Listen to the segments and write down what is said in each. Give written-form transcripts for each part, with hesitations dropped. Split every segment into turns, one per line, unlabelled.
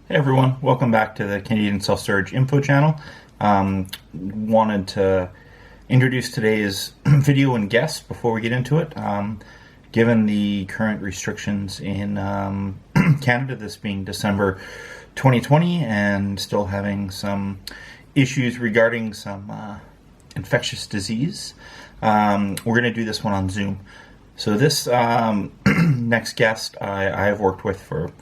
Hey everyone, welcome back to the Canadian Self-Storage Info channel. Wanted to introduce today's video and guest before we get into it. Given the current restrictions in Canada, this being December 2020, and still having some issues regarding some infectious disease, we're going to do this one on Zoom. So this next guest I have worked with for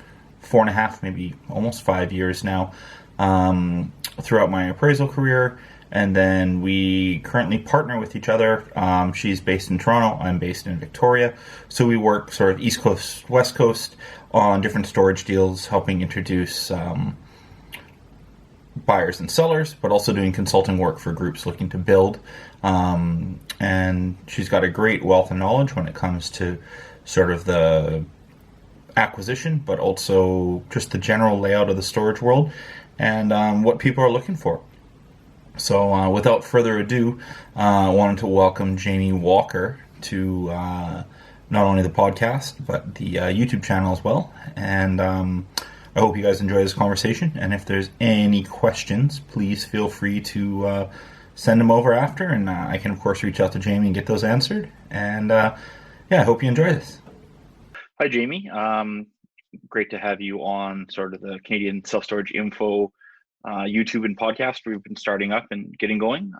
4.5, maybe almost 5 years now, throughout my appraisal career. And then we currently partner with each other. She's based in Toronto, I'm based in Victoria. So we work sort of East Coast, West Coast on different storage deals, helping introduce buyers and sellers, but also doing consulting work for groups looking to build. And she's got a great wealth of knowledge when it comes to sort of the acquisition, but also just the general layout of the storage world and what people are looking for. So without further ado, I wanted to welcome Jaimie Walker to not only the podcast, but the YouTube channel as well. And I hope you guys enjoy this conversation. And if there's any questions, please feel free to send them over after. And I can, of course, reach out to Jaimie and get those answered. And yeah, I hope you enjoy this. Hi, Jaimie. Great to have you on sort of the Canadian Self-Storage Info YouTube and podcast we've been starting up and getting going.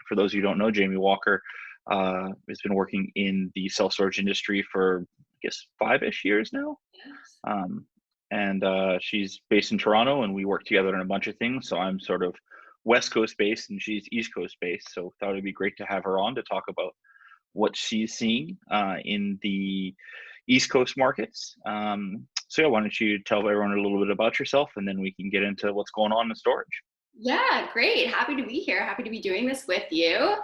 For those who don't know, Jaimie Walker has been working in the self-storage industry for, I guess, 5-ish years now. And she's based in Toronto, and we work together on a bunch of things. So I'm sort of West Coast based and she's East Coast based. So thought it'd be great to have her on to talk about what she's seeing in the East Coast markets. So yeah, why don't you tell everyone a little bit about yourself, and then we can get into what's going on in storage.
Yeah, great. Happy to be here. Happy to be doing this with you.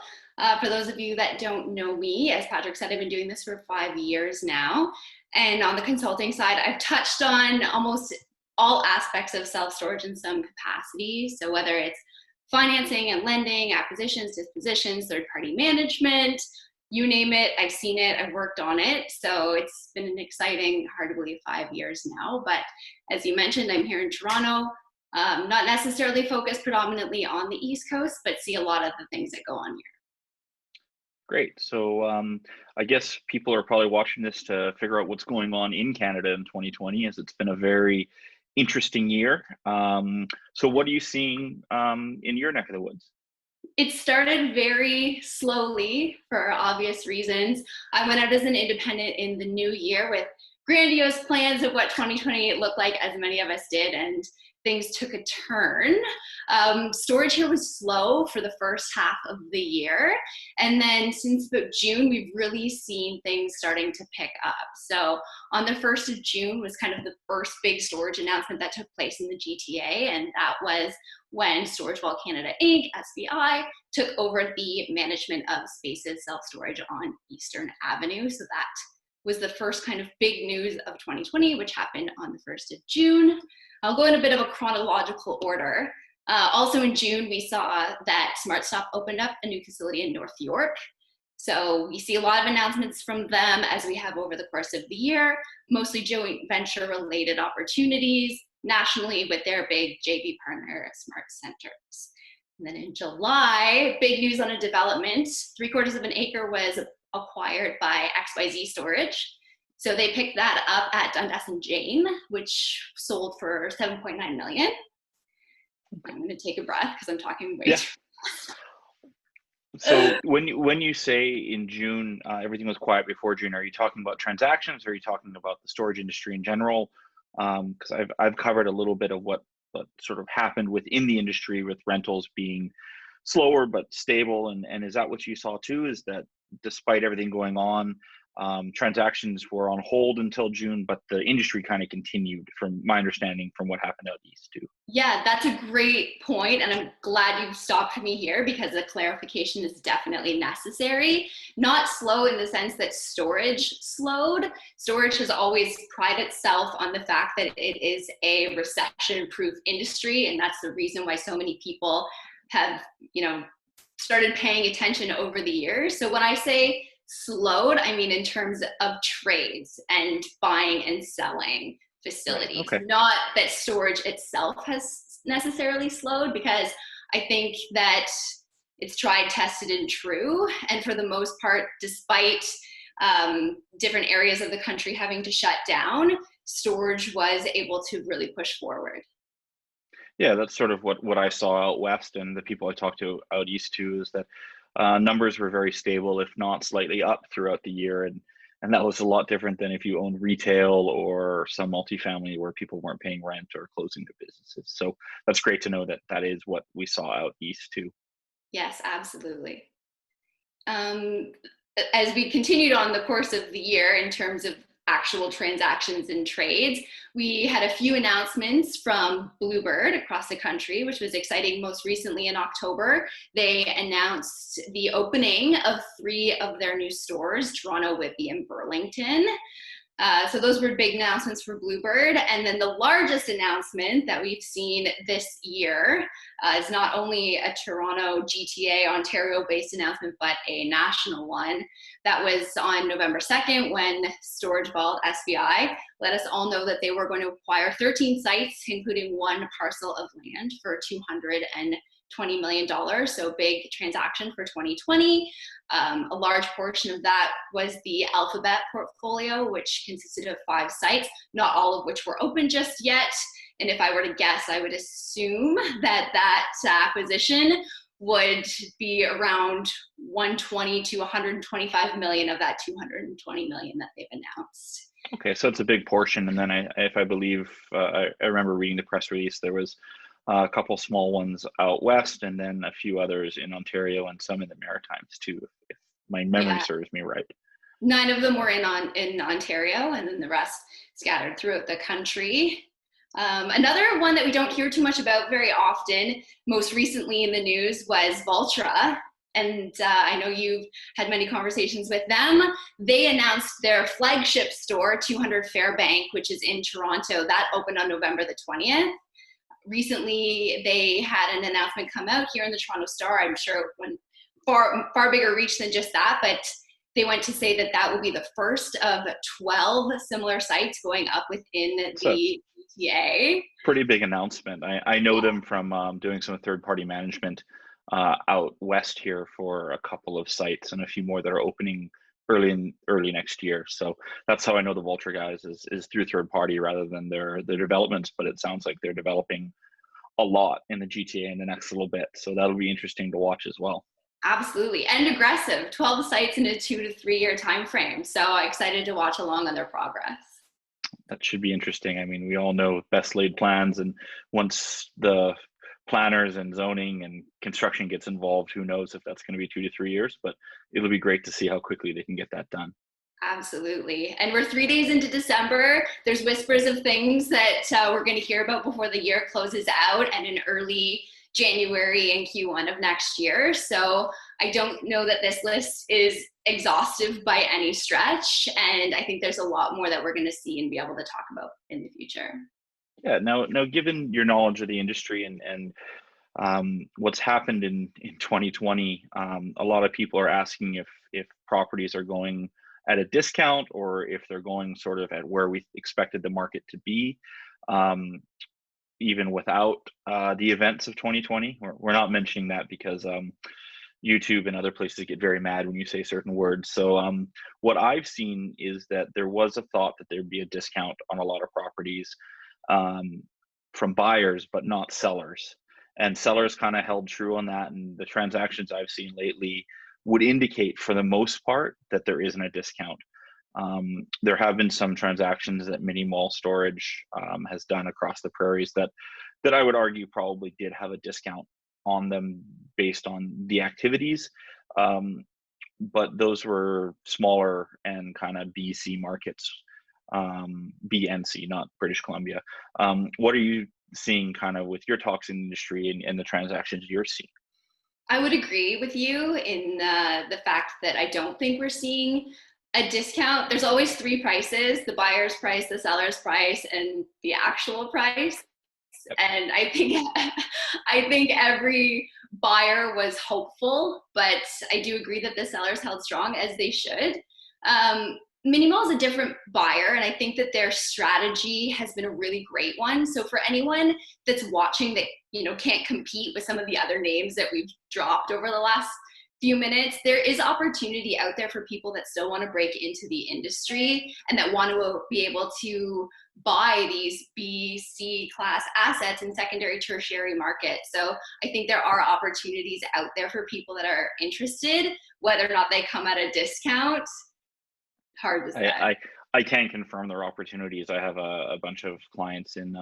For those of you that don't know me, as Patrick said, I've been doing this for 5 years now. And on the consulting side, I've touched on almost all aspects of self-storage in some capacity. So whether it's financing and lending, acquisitions, dispositions, third-party management, you name it, I've seen it, I've worked on it. So it's been an exciting, hard to believe 5 years now. But as you mentioned, I'm here in Toronto, not necessarily focused predominantly on the East Coast, but see a lot of the things that go on here.
Great. So I guess people are probably watching this to figure out what's going on in Canada in 2020, as it's been a very interesting year. So what are you seeing in your neck of the woods?
It started very slowly for obvious reasons. I went out as an independent in the new year with grandiose plans of what 2020 looked like, as many of us did, and things took a turn. Storage here was slow for the first half of the year. And then since about June, we've really seen things starting to pick up. So on the 1st of June was kind of the first big storage announcement that took place in the GTA. And that was when Storage Vault Canada Inc., SVI, took over the management of Spaces self-storage on Eastern Avenue. So that was the first kind of big news of 2020, which happened on the 1st of June. I'll go in a bit of a chronological order. Also in June, we saw that SmartStop opened up a new facility in North York. So we see a lot of announcements from them as we have over the course of the year, mostly joint venture related opportunities nationally with their big JV partner, Smart Centers. And then in July, big news on a development, 3/4 of an acre was acquired by XYZ Storage. So they picked that up at Dundas and Jane, which sold for $7.9 million. I'm going to take a breath because I'm talking way too fast.
So when you say in June, everything was quiet before June, are you talking about transactions, or are you talking about the storage industry in general? Because I've covered a little bit of what sort of happened within the industry with rentals being slower but stable, and is that what you saw too? Is that despite everything going on, transactions were on hold until June, but the industry kind of continued, from my understanding, from what happened out east too?
Yeah, that's a great point, and I'm glad you stopped me here because the clarification is definitely necessary. Not slow in the sense that storage slowed. Storage has always prided itself on the fact that it is a recession-proof industry, and that's the reason why so many people have, started paying attention over the years. So when I say slowed, I mean in terms of trades and buying and selling.
Right.
facilities.
Okay.
Not that storage itself has necessarily slowed, because I think that it's tried, tested, and true. And for the most part, despite different areas of the country having to shut down, storage was able to really push forward.
Yeah, that's sort of what I saw out west, and the people I talked to out east too, is that numbers were very stable, if not slightly up throughout the year, and that was a lot different than if you own retail or some multifamily where people weren't paying rent or closing their businesses. So that's great to know that that is what we saw out east too.
Yes, absolutely. Um, as we continued on the course of the year in terms of actual transactions and trades, we had a few announcements from Bluebird across the country, which was exciting. Most recently in October, they announced the opening of 3 of their new stores, Toronto, Whitby, and Burlington. So those were big announcements for Bluebird. And then the largest announcement that we've seen this year is not only a Toronto, GTA, Ontario-based announcement, but a national one. That was on November 2nd, when Storage Vault SBI let us all know that they were going to acquire 13 sites, including 1 parcel of land, for $220 million. So big transaction for 2020. A large portion of that was the Alphabet portfolio, which consisted of 5 sites, not all of which were open just yet. And if I were to guess, I would assume that acquisition would be around 120 to 125 million of that 220 million that they've announced.
Okay, so it's a big portion, and then if I believe, I remember reading the press release, there was a couple small ones out west, and then a few others in Ontario and some in the Maritimes too, if my memory
Yeah,
serves me right.
9 of them were in Ontario, and then the rest scattered throughout the country. Another one that we don't hear too much about very often, most recently in the news, was Valtra. And I know you've had many conversations with them. They announced their flagship store, 200 Fairbank, which is in Toronto. That opened on November the 20th. Recently, they had an announcement come out here in the Toronto Star. I'm sure it went far bigger reach than just that, but they went to say that that will be the first of 12 similar sites going up within
So
the GTA.
pretty big announcement. I know them from doing some third-party management out west here for a couple of sites and a few more that are opening early next year. So that's how I know the Vulture guys is through third party rather than their developments. But it sounds like they're developing a lot in the GTA in the next little bit. So that'll be interesting to watch as well.
Absolutely. And aggressive, 12 sites in a 2 to 3 year time frame. So I'm excited to watch along on their progress.
That should be interesting. I mean, we all know best laid plans, and once the planners and zoning and construction gets involved, who knows if that's going to be 2 to 3 years, but it'll be great to see how quickly they can get that done.
Absolutely. And we're 3 days into December. There's whispers of things that we're going to hear about before the year closes out, and in early January and Q1 of next year. So I don't know that this list is exhaustive by any stretch. And I think there's a lot more that we're going to see and be able to talk about in the future.
Yeah. Now, given your knowledge of the industry and what's happened in 2020, a lot of people are asking if properties are going at a discount or if they're going sort of at where we expected the market to be. Even without the events of 2020. We're not mentioning that because YouTube and other places get very mad when you say certain words. So what I've seen is that there was a thought that there'd be a discount on a lot of properties from buyers, but not sellers. And sellers kind of held true on that. And the transactions I've seen lately would indicate, for the most part, that there isn't a discount. There have been some transactions that Mini Mall Storage has done across the prairies that I would argue probably did have a discount on them based on the activities. But those were smaller and kind of BC markets, BNC, not British Columbia. What are you seeing kind of with your talks in the industry and the transactions you're seeing?
I would agree with you in the fact that I don't think we're seeing a discount. There's always 3 prices: the buyer's price, the seller's price, and the actual price.
Yep.
And I think every buyer was hopeful, but I do agree that the sellers held strong, as they should. Mini Mall is a different buyer, and I think that their strategy has been a really great one. So for anyone that's watching that, can't compete with some of the other names that we've dropped over the last few minutes, there is opportunity out there for people that still want to break into the industry and that want to be able to buy these B, C class assets in secondary, tertiary markets. So I think there are opportunities out there for people that are interested, whether or not they come at a discount. Hard to say.
I can confirm there are opportunities. I have a bunch of clients in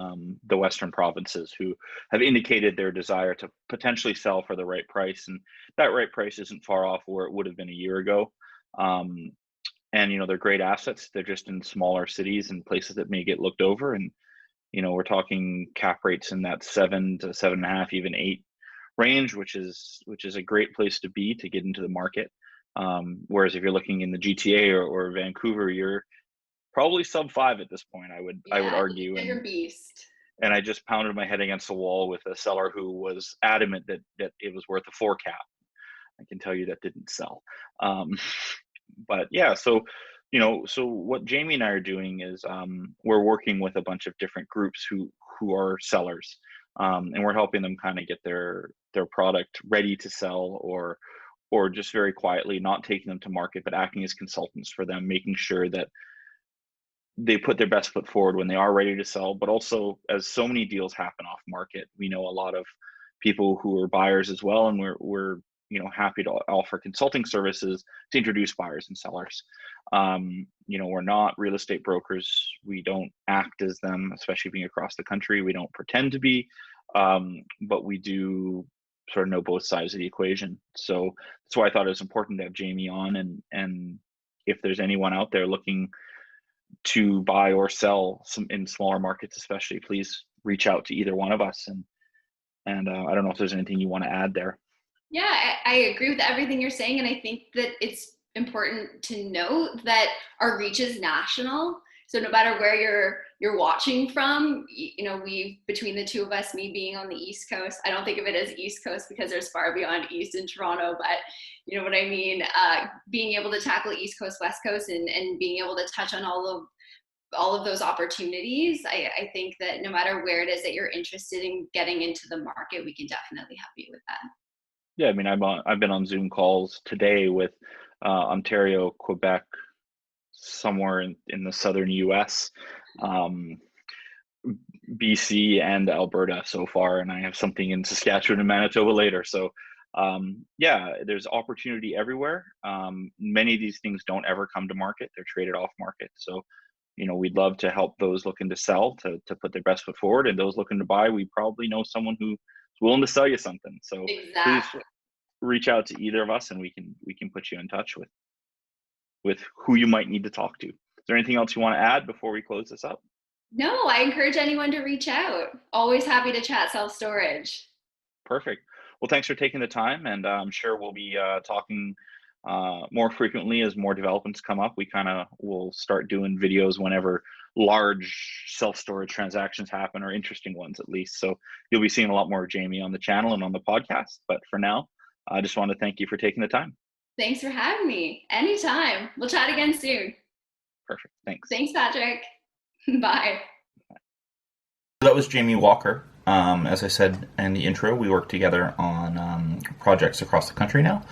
the Western provinces who have indicated their desire to potentially sell for the right price, and that right price isn't far off where it would have been a year ago. And they're great assets. They're just in smaller cities and places that may get looked over, and we're talking cap rates in that 7 to 7.5, even 8 range, which is a great place to be to get into the market. Whereas if you're looking in the GTA or Vancouver, you're probably sub 5 at this point. I would argue.
Bigger beast.
And I just pounded my head against the wall with a seller who was adamant that it was worth a 4 cap. I can tell you that didn't sell. But yeah, so what Jaimie and I are doing is we're working with a bunch of different groups who are sellers, and we're helping them kind of get their product ready to sell, or just very quietly not taking them to market, but acting as consultants for them, making sure that they put their best foot forward when they are ready to sell. But also, as so many deals happen off market, we know a lot of people who are buyers as well, and we're happy to offer consulting services to introduce buyers and sellers. We're not real estate brokers. We don't act as them, especially being across the country. We don't pretend to be, but we do sort of know both sides of the equation. So that's why I thought it was important to have Jaimie on, and if there's anyone out there looking to buy or sell some in smaller markets, especially, please reach out to either one of us. And I don't know if there's anything you want to add there.
Yeah, I agree with everything you're saying. And I think that it's important to note that our reach is national. So no matter where you're watching from, we, between the two of us, me being on the East Coast, I don't think of it as East Coast because there's far beyond East in Toronto, but you know what I mean? Being able to tackle East Coast, West Coast, and being able to touch on all of those opportunities, I think that no matter where it is that you're interested in getting into the market, we can definitely help you with that.
Yeah, I mean, I've been on Zoom calls today with Ontario, Quebec, somewhere in the southern US, BC, and Alberta so far, and I have something in Saskatchewan and Manitoba later. So there's opportunity everywhere. Many of these things don't ever come to market. They're traded off market. So we'd love to help those looking to sell to put their best foot forward, and those looking to buy, we probably know someone who's willing to sell you something. So
exactly.
Please reach out to either of us, and we can put you in touch with who you might need to talk to. Is there anything else you want to add before we close this up?
No, I encourage anyone to reach out. Always happy to chat self-storage.
Perfect. Well, thanks for taking the time, and I'm sure we'll be talking more frequently as more developments come up. We kind of will start doing videos whenever large self-storage transactions happen, or interesting ones at least. So you'll be seeing a lot more of Jaimie on the channel and on the podcast. But for now, I just want to thank you for taking the time.
Thanks for having me. Anytime. We'll chat again soon.
Perfect. Thanks.
Thanks, Patrick. Bye.
That was Jaimie Walker. As I said in the intro, we work together on projects across the country now.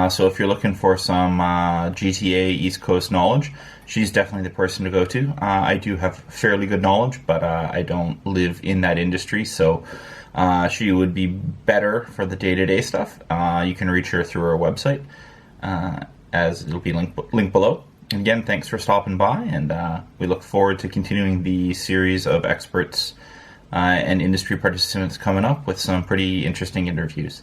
So if you're looking for some GTA East Coast knowledge, she's definitely the person to go to. I do have fairly good knowledge, but I don't live in that industry, so she would be better for the day-to-day stuff. You can reach her through her website, as it'll be linked below. And again, thanks for stopping by, and we look forward to continuing the series of experts and industry participants coming up with some pretty interesting interviews.